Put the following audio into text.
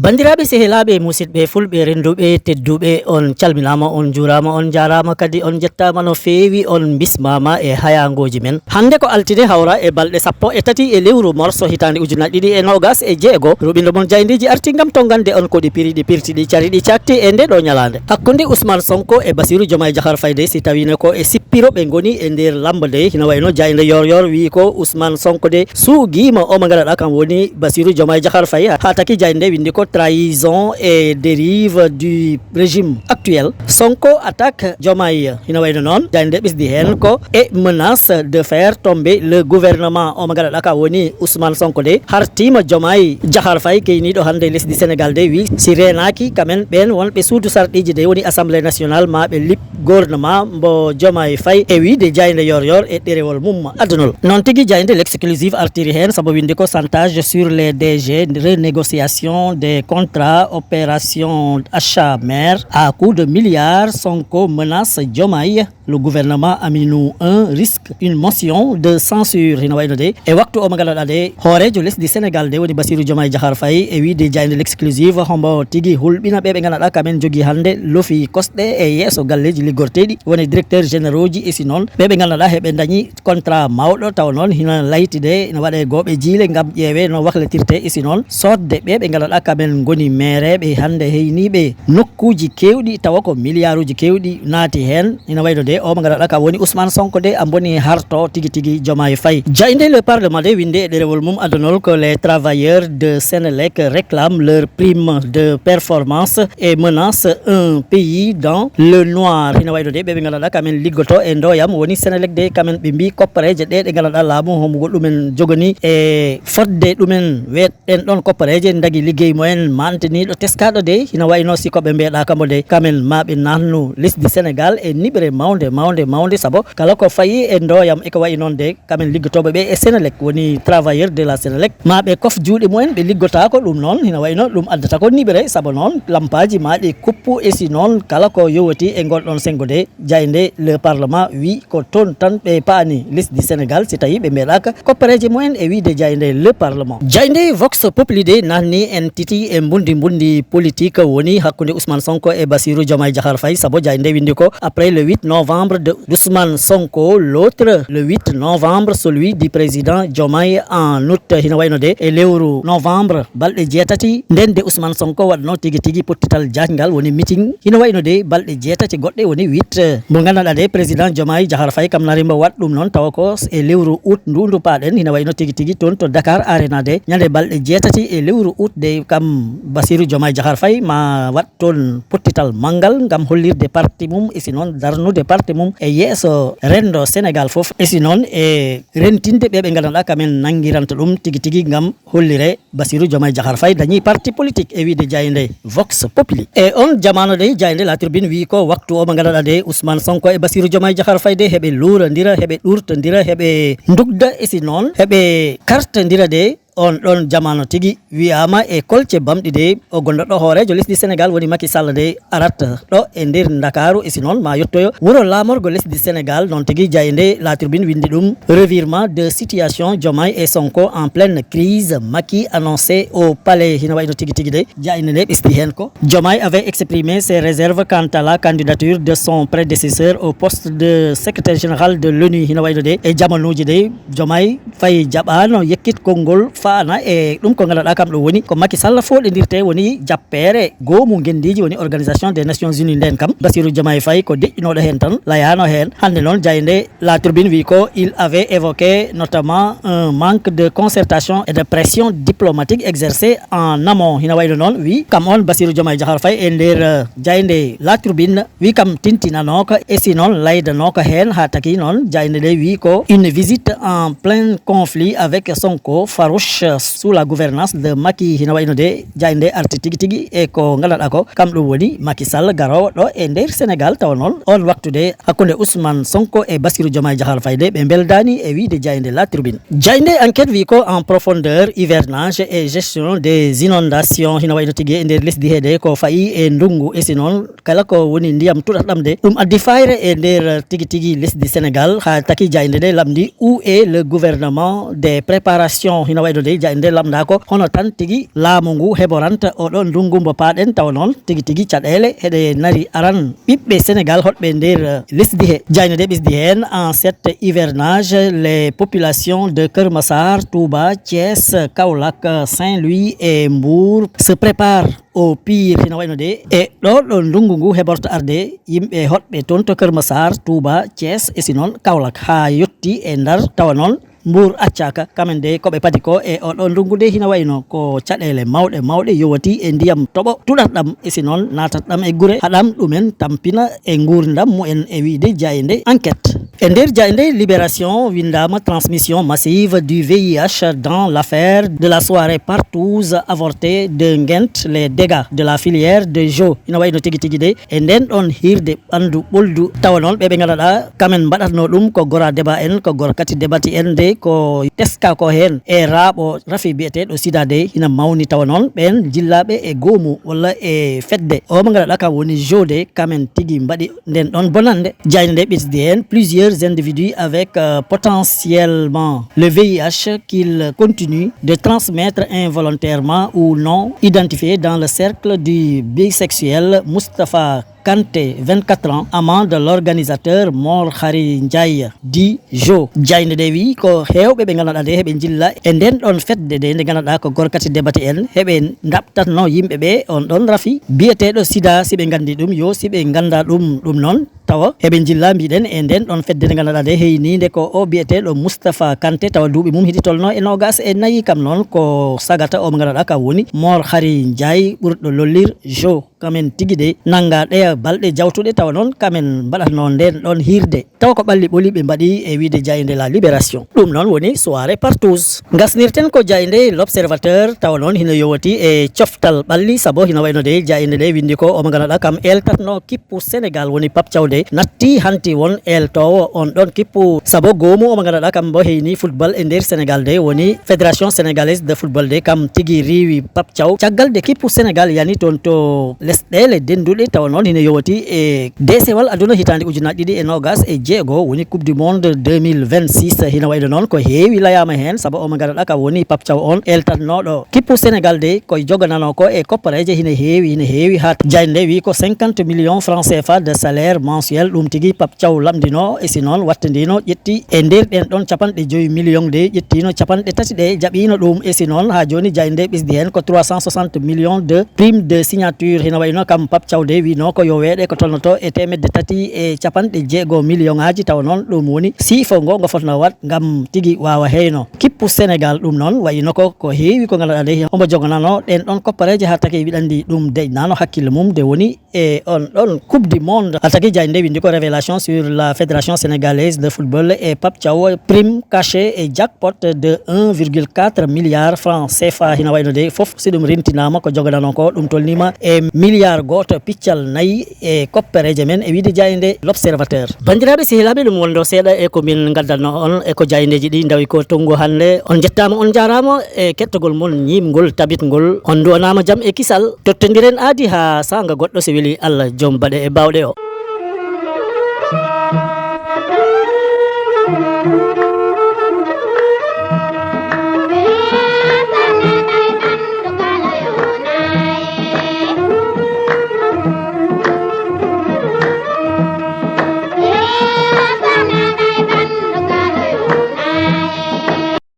Bandiraɓe sehilaɓe musidɓe fulɓe renduɓe tedduɓe on calminama on jurama on jarama kadi on jettama no fewi on bismama e hayangoji men. Hande ko altine hawra e balɗe 13 e lewru morso hitande ujunnaje 2026 ruɓindo mon jaydiji arti gam tongande on koɗi piriɗi pirtiɗi cariɗi cakti e nde ɗo ñalande hakkude Ousmane Sonko e Bassirou Diomaye Diakhar Faye si tawino ko e sippiro ɓe goni e nder lamba de hina wayno jayde yor wi ko Ousmane Sonko de suuguima o mo ganduɗa kam woni Bassirou Diomaye Diakhar Faye ha taki jayde windi ko trahison et dérive du régime actuel. Sonko attaque Diomaye hina wayno non jayde ɓesdi hen ko et menace de faire tomber le gouvernement o mo ganduɗa ka woni Ousmane Sonko de hartima Diomaye Diakhar Faye keyniɗo hande lesdi Sénégal de wi si renaki kamen ɓen wonɓe suudu sarɗiji de woni assemblée nationale maɓe lip gouvernement mbo Diomaye Faye e wiide jayde yor e ɗerewol mum adunol non tigui jayde l'exclusive artiri hen saabu windi ko chantage sur les DG renégociation des contrats opération achat mère à coût de milliards. Sonko menace Diomaye, le gouvernement Aminou 1 risque une motion de censure hina wayno de e waktu o magala de horejo lesdi Sénégal de woni Bassirou Diomaye Diakhar Faye e wiide jayde l'exclusive hombo tigui hulɓina ɓe ganduɗa kamen jogui hande lofi kosɗe e yesso galleji liggorteɗi woni directeur généraux ji e si noon ɓeɓe ganduɗa heɓe dañi contrat mawɗo taw noon hina layti de ina waɗe gooɓe jiile gam ƴeewe no wahletirte e si noon sodde ɓeɓe ganduɗa kamen goni mereɓe hande heyniɓe nokkuji kewɗi tawa ko milliard uji kewɗi naati hen ina wayno de o mo ganduɗa ka woni Ousmane Sonko de amboni harto tigui Diomaye Faye jayde le parlement de winde e ɗerewol mum adunol que les travailleurs de Sénélec réclament leur prime de performance et menacent un pays dans le noir hina wayno de ɓeɓe ganduɗa kamen liggoto e ndoyam woni Sénélec de kamen ɓe mbi koppareje ɗe ɗe ganduɗa laamu homo goɗɗumen jogoni e fodde ɗumen weɗɗen ɗon koppareje dagui ligguey mumen manteniɗo teskaɗo de hina wayno sikoɓe mbeɗa kamo de kamen maɓe nannu lesdi Sénégal e niɓre mawde saabu kala ko fayi e ndoyam eko wayi noon de kamen liggotoɓe ɓe e Sénélec woni travailleur de la Sénélec maɓe kof juuɗe mumen ɓe liggotako ɗum noon hina wayno ɗum addata ko niɓre saabu noon lampaji maɗi kuppu e si noon kala ko yowoti e gonɗon sengo de jayde le parlement wi ko toon tan ɓe paani lesdi Sénégal si tawi ɓe mbeɗaka koppareje mumen e wiide jayde le parlement jayde Vox Populi de nanni en titi e bundi politique woni hakkude Ousmane Sonko et Bassirou Diomaye Diakhar Faye sabo jayde windi ko après le 8 novembre de Ousmane Sonko l'autre le 8 novembre celui du président Diomaye en août hina wayno de e lewru novembre balɗe jeetati nden de Ousmane Sonko waɗno tigui pottital jajgal woni meeting hina wayno de balɗe jeetati goɗɗe woni 8 mo ganduɗa de président Diomaye Diakhar Faye kam narimo wat ɗum noon tawa ko e lewru août ndu paɗen hina wayno tigui toon to Dakar Arena de ñande balɗe jeetati e lewru août de kam Bassirou Diomaye Diakhar Faye ma wat toon pottital manggal gam hollirde parti mum e si noon darnude parti mum e yeeso rendo Sénégal foof e si noon e rentinde ɓeɓe ganduɗa kamen nanguiranta ɗum tigui gam hollire Bassirou Diomaye Diakhar Faye dañi parti politique e wiide jayde Vox Populi e on jamano de jayde La Tribune wi ko waktu o mo ganduɗa de Ousmane Sonko e Bassirou Diomaye Diakhar Faye de heɓe luurodira heɓe ɗurtodira heɓe dugda e si noon heɓe kartodira de on ɗon jamano tigui wiyama e kolce bamɗi de o gonɗoɗo hoorejo lesdi Sénégal woni Macky Sall de arat ɗo e nder Dakaru e si noon ma yettoyo wuro lamorgo lesdi Sénégal non tigui jayde La Tribune windi ɗum revirement de situation Diomaye et Sonko en pleine crise Macky annoncé au palais hina wayno tigui de jayde nde ɓesdi hen ko Diomaye avait exprimé ses réserves quant à la candidature de son prédécesseur au poste de secrétaire général de l'ONU hina wayno de e jamanuji de Diomaye Faye jaɓano yekkit konngol faana e ɗum ko ganduɗa kam ɗo woni ko Macky Sall foɗodirte woni jappere goomu gendiji woni organisation des nations unies nden kam Bassirou Diomaye Faye ko deƴƴinoɗo hen tan layano hen hande noon jayde La Tribune wi ko il avait évoqué notamment un manque de concertation et de pression diplomatique exercée en amont hina wayno noon wi kam on Bassirou Diomaye Diakhar Faye e nder jayde La Tribune wi kam tintinanoko e si noon laydanoko hen ha taki noon jayde nde wi ko une visite en plein conflit avec Sonko farouche marche sous la gouvernance de Macky hina wayno de jayde arti tigi e ko ngalaɗa ko kam ɗum woni Macky Sall garowo ɗo e nder Sénégal tawa noon on waktude hakkunde Ousmane Sonko e Bassirou Diomaye Diakhar Faye de ɓe beldani e wiide jayde La Tribune. Jayde enquête wi ko en profondeur hivernage et gestion des inondations hina wayno tigi e nder lesdi heede ko fayi e ndungu e sinon kala ko woni ndiyam tuɗaɗam de ɗum addi fayre e nder tigi lesdi Sénégal ha taki jayde de lamdi où est le gouvernement des préparations hina wayno de jayde lamda ko hono tan tigi laamu ngu heɓoranta oɗon ndungu mbo paɗen tawa noon tigi caɗele heɗe nari aran ɓiɓɓe Sénégal hoɗɓe nder lesdi he. Jayde de ɓisdi hen en cet hivernage les populations de Keur Massar, Touba, Thiès, Kaolack, Saint-Louis et Mbour se préparent au pire hina wayno de e ɗo ndungu ngu heɓorto arde yimɓe hoɗɓe toon to Keur Massar, Touba, Thiès e sinon Kaolack ha yetti e Ndar tawa noon Mbour accaka kamen de koɓe padi ko e oɗo ndungu de hina wayno ko caɗele mawɗe yowati e ndiyam toɓo tuɗatɗam e sinon natatɗam e guure haɗam ɗumen tampina e gurdam mumen e wiide jayde enquête. E nder jayde Libération windama transmission massive du VIH dans l'affaire de la soirée partouze avortée de Nguent, les dégâts de la filière de Jo ina wayno tigi de e nden ɗon hirde ɓandu ɓoldu tawa noon ɓeɓe ganduɗa kamen mbaɗatno ɗum ko gora débat en ko gor kati débati en de ko teska ko hen e raaɓo rafi biyeteɗo sida de hina mawni tawa noon ɓen jillaɓe e goomu walla e fedde o mo ganduɗa kam woni jode kamen tigui mbaɗi nden ɗon bonande. Jayde nde ɓesdi hen plusieurs individus avec potentiellement le VIH qu'ils continuent de transmettre involontairement ou non identifiés dans le cercle du bisexuel Moustapha Kanté, 24 ans, amant de l'organisateur Mor Khary Ndiaye dit Jo. Jayde de wi ko hewɓe ɓe ganduɗa de heɓe jilla e nden ɗon fedde de nde ganduɗa ko gorkati débati en heɓe dabtatno yimɓeɓe on ɗon rafi biyeteɗo sida siɓe gandi ɗum yo siɓe ganda ɗum noon tawa heɓe jilla mbiɗen e nden ɗon fedde nde ganduɗa de heynide ko o biyeteɗo Moustapha Kanté tawa duuɓi mum hiɗi tolno e 24 kam noon ko sagata o mo ganduɗa ka woni Mor Khary Ndiaye ɓurɗo lollir Jo kamen tigui de nanga ɗeya balɗe jawtuɗe tawa noon kamen mbaɗatno nden ɗon hirde tawa ko ɓalli ɓoli ɓe mbaɗi e wiide jayde La Libération ɗum noon woni soirée partouze. Gasnirten ko jayde L'Observateur tawa noon hina yowati e coftal ɓalli saabu hina wayno de jayde nde windi ko omo ganduɗa kam eltatno kippu Sénégal woni Pape Thiawde natti hanti won eltowo on ɗon kippu saabu goomu omo ganduɗa kam bo heyni football e nder Sénégal de woni Fédération sénégalaise de football de kam tigui riwi Pape Thiaw caggal de kippu Sénégal yani toon to lesɗele denduɗe tawa noon hina yowati e desewal aduna hitande ujunaje ɗiɗi e nogas e jeego woni coupe du monde 2026 hina wayno noon ko heewi layama hen saabu omo ganduɗa ka woni Pape Thiaw on eltannoɗo kippu Sénégal de koye joganano ko e koppareje hina heewi ha jayde wi ko 50 millions francs CFA de salaire mensuel ɗum tigui Pape Thiaw lamdino e sinon wattandino ƴetti e nder ɗen ɗon capanɗe 5 millions de ƴettino capanɗe tati ɗe jaɓino ɗum e sinon ha joni jayde ɓesdi hen ko 360 millions de prime de signature hina wayno kam Pape Thiaw de wino ko yo weeɗe ko tolnoto e 360 millions aji tawa noon ɗum woni sifo ngo fotno wat gam tigui wawa heyno kippu Sénégal ɗum noon wayno ko heewi ko ganduɗa de omo jogonano ɗen ɗon koppareje ha taki wiɗandi ɗum deƴnano hakkille mum de woni e on ɗon coupe du monde ha taki jayde windi ko révélation sur la Fédération sénégalaise de football et Pape Thiaw prime cachet et jackpot de 1,4 milliard francs CFA hina wayno de foof si ɗum rintinama ko jogonano ko ɗum tolnima e milliard goto piccal nayyi e koppareje men e wiide jayde L'Observateur. Bandiraɓe sehilaɓe ɗum wondo seeɗa e ko min gaddanno on e ko jaydeji ɗi dawi ko tongu hande on jettama on jarama e kettogol mon ñimgol tabitgol on duwanama jaam e kisal tottodiren aadi ha sanga goɗɗo so weeli Allah joom baɗe e bawɗe o.